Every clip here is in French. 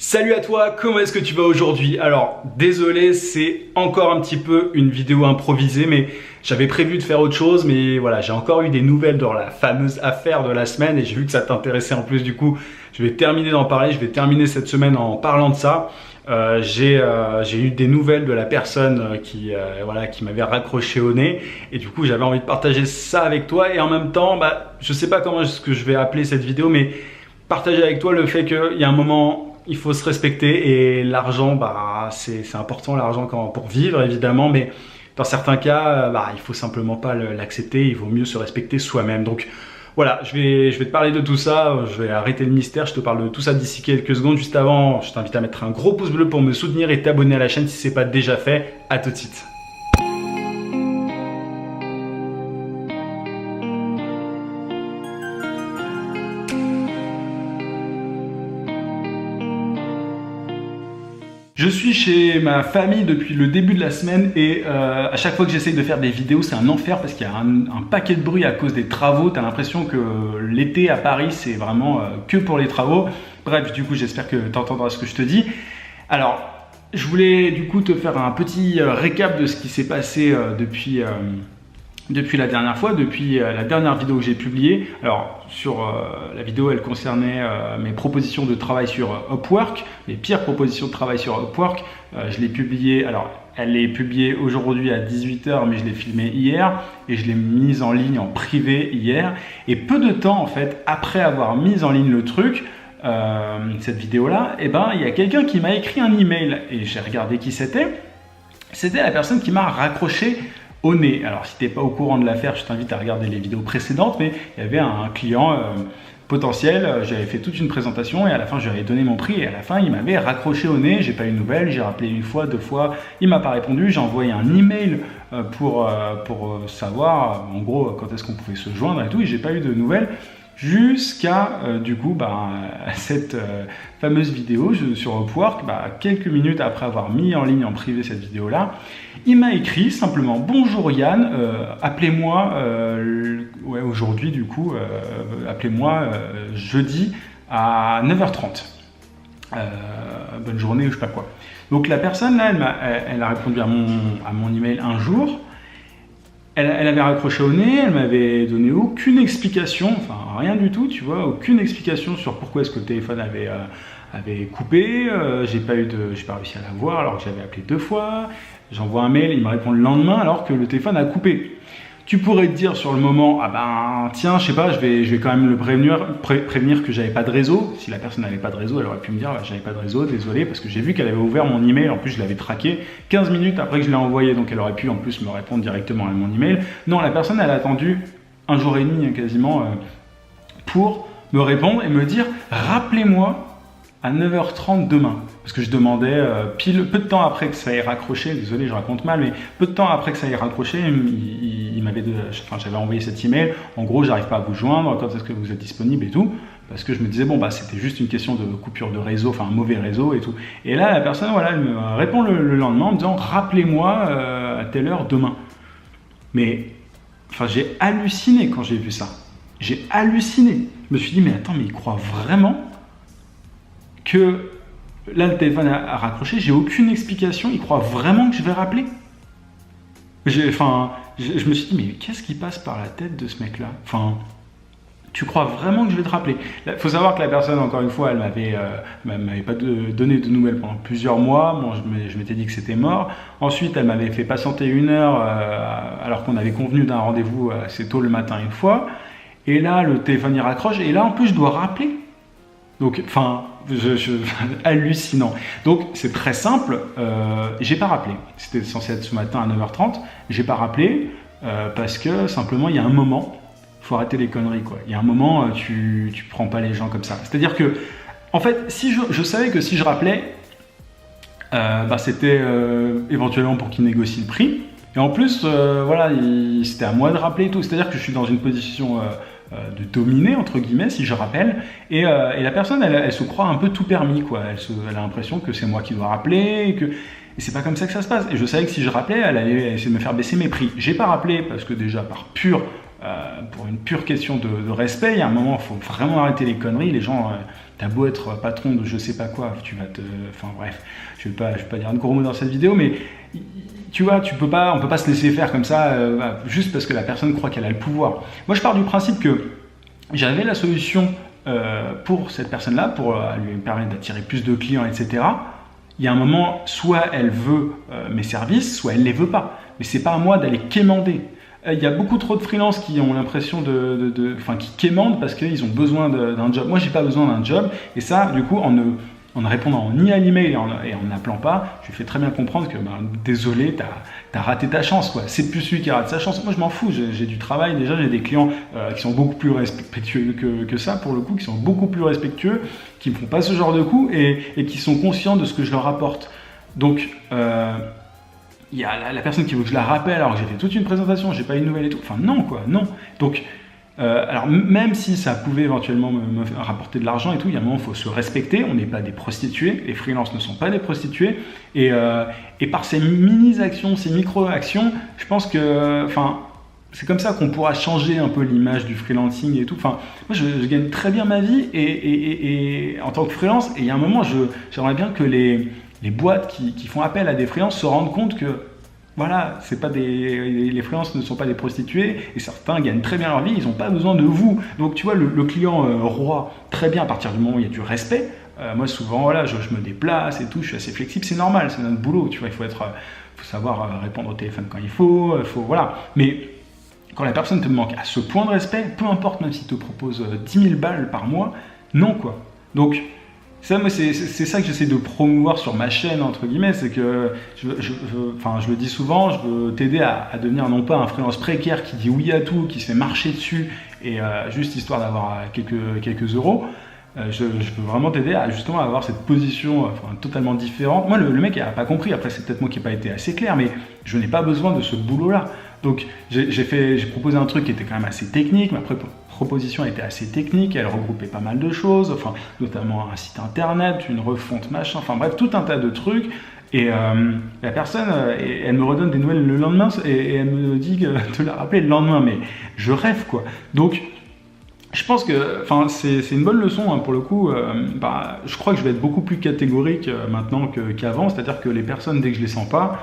Salut à toi, comment est-ce que tu vas aujourd'hui? Alors, désolé, c'est encore un petit peu une vidéo improvisée, mais j'avais prévu de faire autre chose, mais voilà, j'ai encore eu des nouvelles dans la fameuse affaire de la semaine et j'ai vu que ça t'intéressait en plus, du coup, je vais terminer d'en parler, je vais terminer cette semaine en parlant de ça. J'ai eu des nouvelles de la personne qui m'avait raccroché au nez et du coup j'avais envie de partager ça avec toi et en même temps, je sais pas comment est-ce que je vais appeler cette vidéo, mais partager avec toi le fait qu'il y a un moment il faut se respecter et l'argent, c'est important l'argent pour vivre évidemment, mais dans certains cas, il faut simplement pas l'accepter, il vaut mieux se respecter soi-même. Donc voilà, je vais te parler de tout ça, je vais arrêter le mystère, je te parle de tout ça d'ici quelques secondes. Juste avant, je t'invite à mettre un gros pouce bleu pour me soutenir et t'abonner à la chaîne si c'est pas déjà fait. À tout de suite. Je suis chez ma famille depuis le début de la semaine et à chaque fois que j'essaye de faire des vidéos, c'est un enfer parce qu'il y a un paquet de bruit à cause des travaux. Tu as l'impression que l'été à Paris, c'est vraiment que pour les travaux. Bref, du coup, j'espère que tu entendras ce que je te dis. Alors, je voulais du coup te faire un petit récap de ce qui s'est passé depuis la dernière fois, depuis la dernière vidéo que j'ai publiée. Alors, la vidéo, elle concernait mes propositions de travail sur Upwork, les pires propositions de travail sur Upwork. Je l'ai publiée, alors elle est publiée aujourd'hui à 18 h, mais je l'ai filmée hier et je l'ai mise en ligne en privé hier. Et peu de temps, en fait, après avoir mis en ligne le truc, cette vidéo-là, il y a quelqu'un qui m'a écrit un email et j'ai regardé qui c'était. C'était la personne qui m'a raccroché au nez. Alors si tu n'es pas au courant de l'affaire, je t'invite à regarder les vidéos précédentes, mais il y avait un client potentiel, j'avais fait toute une présentation et à la fin je lui avais donné mon prix et à la fin il m'avait raccroché au nez, j'ai pas eu de nouvelles, j'ai rappelé une fois, deux fois, il m'a pas répondu, j'ai envoyé un email pour savoir en gros quand est-ce qu'on pouvait se joindre et tout et j'ai pas eu de nouvelles. Jusqu'à cette fameuse vidéo sur Upwork, quelques minutes après avoir mis en ligne en privé cette vidéo-là, il m'a écrit simplement « Bonjour Yann, appelez-moi aujourd'hui du coup, appelez-moi jeudi à 9 h 30. Bonne journée ou je sais pas quoi. » Donc la personne là, elle a répondu à mon email un jour. Elle avait raccroché au nez, elle m'avait donné aucune explication, enfin rien du tout, tu vois, aucune explication sur pourquoi est-ce que le téléphone avait coupé. J'ai pas réussi à la voir alors que j'avais appelé 2 fois. J'envoie un mail, il me répond le lendemain alors que le téléphone a coupé. Tu pourrais te dire sur le moment, tiens, je sais pas, je vais quand même le prévenir que j'avais pas de réseau. Si la personne n'avait pas de réseau, elle aurait pu me dire, j'avais pas de réseau, désolé, parce que j'ai vu qu'elle avait ouvert mon email, en plus je l'avais traqué 15 minutes après que je l'ai envoyé, donc elle aurait pu en plus me répondre directement à mon email. Non, la personne, elle a attendu un jour et demi quasiment pour me répondre et me dire, rappelez-moi à 9 h 30 demain. Parce que je demandais, peu de temps après que ça ait raccroché, désolé je raconte mal, mais peu de temps après que ça ait raccroché, j'avais envoyé cet email, en gros j'arrive pas à vous joindre, quand est-ce que vous êtes disponible et tout, parce que je me disais c'était juste une question de coupure de réseau, enfin un mauvais réseau et tout. Et là la personne, elle me répond le lendemain en me disant, rappelez-moi à telle heure demain. Mais, j'ai halluciné quand j'ai vu ça. J'ai halluciné. Je me suis dit, mais attends, mais il croit vraiment que là le téléphone a raccroché, j'ai aucune explication, il croit vraiment que je vais rappeler. Je me suis dit, mais qu'est-ce qui passe par la tête de ce mec-là? Tu crois vraiment que je vais te rappeler? Il faut savoir que la personne, encore une fois, elle m'avait pas donné de nouvelles pendant plusieurs mois. Bon, je m'étais dit que c'était mort. Ensuite, elle m'avait fait patienter 1 heure alors qu'on avait convenu d'un rendez-vous assez tôt le matin une fois. Et là, le téléphone il raccroche et là, en plus, je dois rappeler. Donc, hallucinant. Donc, c'est très simple. J'ai pas rappelé. C'était censé être ce matin à 9 h 30. J'ai pas rappelé parce que simplement, il y a un moment, faut arrêter les conneries, quoi. Il y a un moment, tu prends pas les gens comme ça. C'est-à-dire que, en fait, si je savais que si je rappelais, c'était éventuellement pour qu'ils négocient le prix. Et en plus, c'était à moi de rappeler et tout. C'est-à-dire que je suis dans une position de dominer, entre guillemets, si je rappelle. Et la personne, elle se croit un peu tout permis, quoi. Elle a l'impression que c'est moi qui dois rappeler, et c'est pas comme ça que ça se passe. Et je savais que si je rappelais, elle allait essayer de me faire baisser mes prix. J'ai pas rappelé parce que déjà, pour une pure question de respect, il y a un moment, il faut vraiment arrêter les conneries. Les gens, t'as beau être patron de je sais pas quoi, tu vas te... Enfin bref, je vais pas dire de gros mots dans cette vidéo, mais tu vois, on peut pas se laisser faire comme ça, juste parce que la personne croit qu'elle a le pouvoir. Moi, je pars du principe que j'avais la solution pour cette personne-là, pour lui permettre d'attirer plus de clients, etc. Il y a un moment, soit elle veut mes services, soit elle les veut pas. Mais c'est pas à moi d'aller quémander. Il y a beaucoup trop de freelances qui ont l'impression qui quémandent parce qu'ils ont besoin d'un job. Moi, j'ai pas besoin d'un job. Et ça, du coup, en ne répondant ni à l'email et en n'appelant pas, je lui fais très bien comprendre que désolé, t'as raté ta chance, quoi. C'est plus celui qui rate sa chance. Moi, je m'en fous. J'ai du travail déjà. J'ai des clients qui sont beaucoup plus respectueux que ça, pour le coup, qui sont beaucoup plus respectueux, qui ne font pas ce genre de coups et qui sont conscients de ce que je leur apporte. Donc, il y a la personne qui veut que je la rappelle alors que j'ai fait toute une présentation, j'ai pas eu de nouvelles et tout. Enfin, non, quoi, non. Donc, alors même si ça pouvait éventuellement me rapporter de l'argent et tout, il y a un moment, il faut se respecter. On n'est pas des prostituées, les freelances ne sont pas des prostituées. Et par ces mini-actions, ces micro-actions, je pense que, c'est comme ça qu'on pourra changer un peu l'image du freelancing et tout. Moi, je gagne très bien ma vie et en tant que freelance. Et il y a un moment, j'aimerais bien que les boîtes qui font appel à des freelances se rendent compte que voilà, les freelances ne sont pas des prostituées et certains gagnent très bien leur vie, ils n'ont pas besoin de vous. Donc tu vois, le client roi, très bien à partir du moment où il y a du respect. Moi souvent, voilà, je me déplace et tout, je suis assez flexible, c'est normal, c'est notre boulot, tu vois, il faut savoir répondre au téléphone quand il faut, voilà. Mais quand la personne te manque à ce point de respect, peu importe, même s'il te propose 10 000 balles par mois, non quoi. Donc ça, moi, c'est ça que j'essaie de promouvoir sur ma chaîne, entre guillemets, c'est que, je le dis souvent, je veux t'aider à devenir non pas un freelance précaire qui dit oui à tout, qui se fait marcher dessus, et juste histoire d'avoir quelques euros. Je peux vraiment t'aider à justement avoir cette position totalement différente. Moi, le mec n'a pas compris, après c'est peut-être moi qui n'ai pas été assez clair, mais je n'ai pas besoin de ce boulot-là. Donc j'ai proposé un truc qui était quand même assez technique, ma proposition était assez technique, elle regroupait pas mal de choses, notamment un site internet, une refonte machin, bref, tout un tas de trucs. Et la personne, elle me redonne des nouvelles le lendemain et elle me dit de la rappeler le lendemain, mais je rêve quoi. Donc je pense que c'est une bonne leçon pour le coup. Je crois que je vais être beaucoup plus catégorique maintenant qu'avant, c'est-à-dire que les personnes, dès que je les sens pas,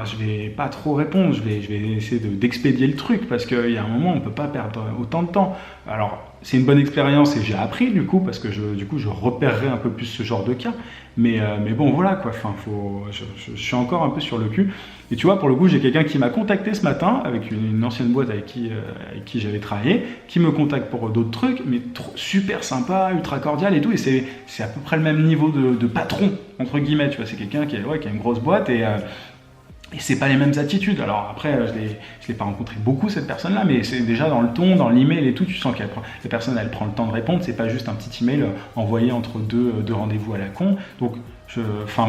je vais pas trop répondre, je vais essayer d'expédier le truc parce qu'il y a un moment on peut pas perdre autant de temps. Alors c'est une bonne expérience et j'ai appris du coup parce que je repérerai un peu plus ce genre de cas. Mais bon voilà quoi, je suis encore un peu sur le cul. Et tu vois, pour le coup, j'ai quelqu'un qui m'a contacté ce matin avec une ancienne boîte avec qui j'avais travaillé, qui me contacte pour d'autres trucs, mais super sympa, ultra cordial et tout. Et c'est à peu près le même niveau de patron entre guillemets. Tu vois, c'est quelqu'un qui a une grosse boîte et c'est pas les mêmes attitudes. Alors après, je l'ai pas rencontré beaucoup cette personne-là, mais c'est déjà dans le ton, dans l'email et tout, tu sens la personne elle prend le temps de répondre. C'est pas juste un petit email envoyé entre deux rendez-vous à la con. Donc,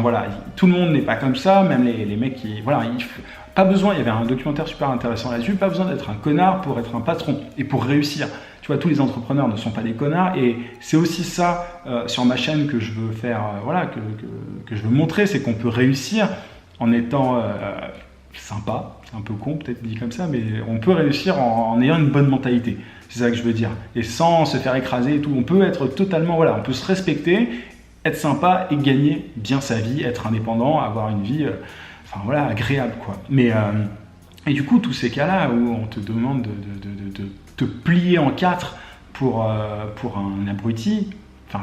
voilà, tout le monde n'est pas comme ça. Même les mecs qui, voilà, pas besoin. Il y avait un documentaire super intéressant là-dessus. Pas besoin d'être un connard pour être un patron et pour réussir. Tu vois, tous les entrepreneurs ne sont pas des connards et c'est aussi ça sur ma chaîne que je veux faire, que je veux montrer, c'est qu'on peut réussir en étant sympa, c'est un peu con peut-être dit comme ça, mais on peut réussir en ayant une bonne mentalité, c'est ça que je veux dire, et sans se faire écraser et tout, on peut être totalement, on peut se respecter, être sympa et gagner bien sa vie, être indépendant, avoir une vie, agréable quoi. Mais, et du coup, tous ces cas-là où on te demande de te plier en quatre pour un abruti,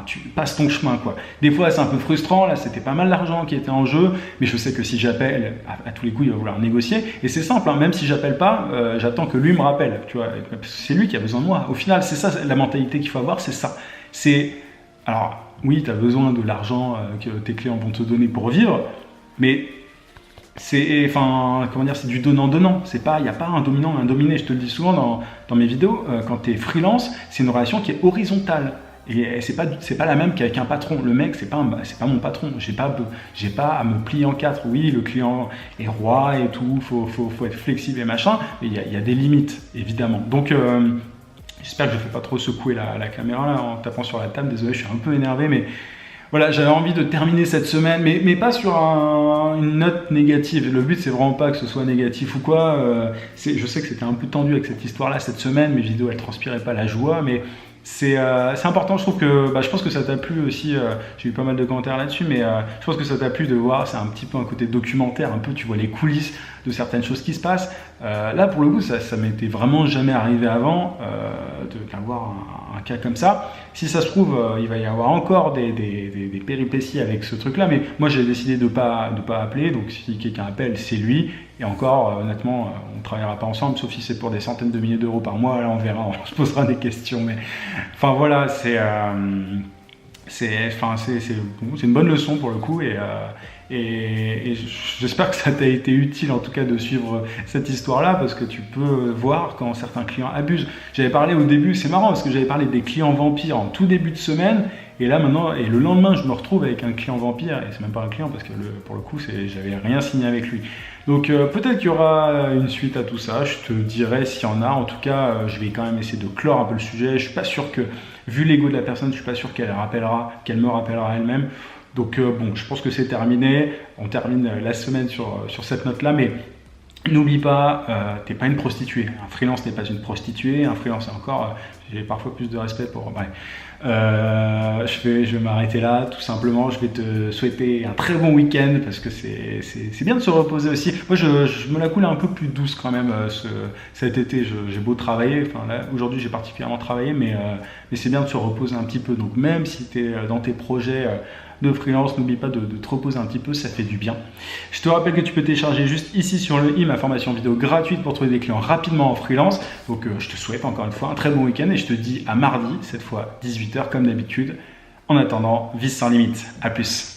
tu passes ton chemin quoi. Des fois c'est un peu frustrant, là c'était pas mal d'argent qui était en jeu, mais je sais que si j'appelle, à tous les coups il va vouloir négocier, et c'est simple, même si j'appelle pas, j'attends que lui me rappelle, tu vois, c'est lui qui a besoin de moi. Au final c'est ça la mentalité qu'il faut avoir, c'est ça. Alors oui, tu as besoin de l'argent que tes clients vont te donner pour vivre, mais c'est du donnant-donnant. Il n'y a pas un dominant et un dominé. Je te le dis souvent dans mes vidéos, quand tu es freelance, c'est une relation qui est horizontale. Et c'est pas la même qu'avec un patron. Le mec, c'est pas mon patron. J'ai pas à me plier en quatre. Oui, le client est roi et tout. Faut être flexible et machin. Mais il y a des limites, évidemment. Donc, j'espère que je fais pas trop secouer la caméra là, en tapant sur la table. Désolé, je suis un peu énervé, mais voilà, j'avais envie de terminer cette semaine, mais pas sur une note négative. Le but, c'est vraiment pas que ce soit négatif ou quoi. Je sais que c'était un peu tendu avec cette histoire-là cette semaine. Mes vidéos, elles transpiraient pas la joie, mais c'est important, je trouve que, je pense que ça t'a plu aussi, j'ai eu pas mal de commentaires là-dessus, mais je pense que ça t'a plu de voir, c'est un petit peu un côté documentaire, un peu tu vois les coulisses de certaines choses qui se passent. Là pour le coup ça m'était vraiment jamais arrivé avant d'avoir un cas comme ça. Si ça se trouve, il va y avoir encore des péripéties avec ce truc-là, mais moi j'ai décidé de pas appeler, donc si quelqu'un appelle, c'est lui. Et encore, honnêtement, on ne travaillera pas ensemble, sauf si c'est pour des centaines de milliers d'euros par mois, là on verra, on se posera des questions. Mais enfin voilà, c'est une bonne leçon pour le coup, et j'espère que ça t'a été utile en tout cas de suivre cette histoire-là, parce que tu peux voir quand certains clients abusent. J'avais parlé au début, c'est marrant parce que j'avais parlé des clients vampires en tout début de semaine, et là maintenant, et le lendemain, je me retrouve avec un client vampire, et c'est même pas un client parce que pour le coup, j'avais rien signé avec lui. Donc peut-être qu'il y aura une suite à tout ça, je te dirai s'il y en a. En tout cas, je vais quand même essayer de clore un peu le sujet. Je suis pas sûr que, vu l'ego de la personne, je suis pas sûr qu'elle me rappellera elle-même. Donc bon, je pense que c'est terminé. On termine la semaine sur cette note-là, mais n'oublie pas, t'es pas une prostituée. Un freelance n'est pas une prostituée. Un freelance, encore, j'ai parfois plus de respect pour. Bref. Je vais m'arrêter là, tout simplement. Je vais te souhaiter un très bon week-end, parce que c'est bien de se reposer aussi. Moi, je me la coule un peu plus douce quand même cet été. J'ai beau travailler. Enfin, là, aujourd'hui, j'ai particulièrement travaillé, mais c'est bien de se reposer un petit peu. Donc, même si tu es dans tes projets de freelance, n'oublie pas de te reposer un petit peu, ça fait du bien. Je te rappelle que tu peux télécharger juste ici sur le i ma formation vidéo gratuite pour trouver des clients rapidement en freelance. Donc je te souhaite encore une fois un très bon week-end, et je te dis à mardi, cette fois 18h comme d'habitude. En attendant, vise sans limite. À plus.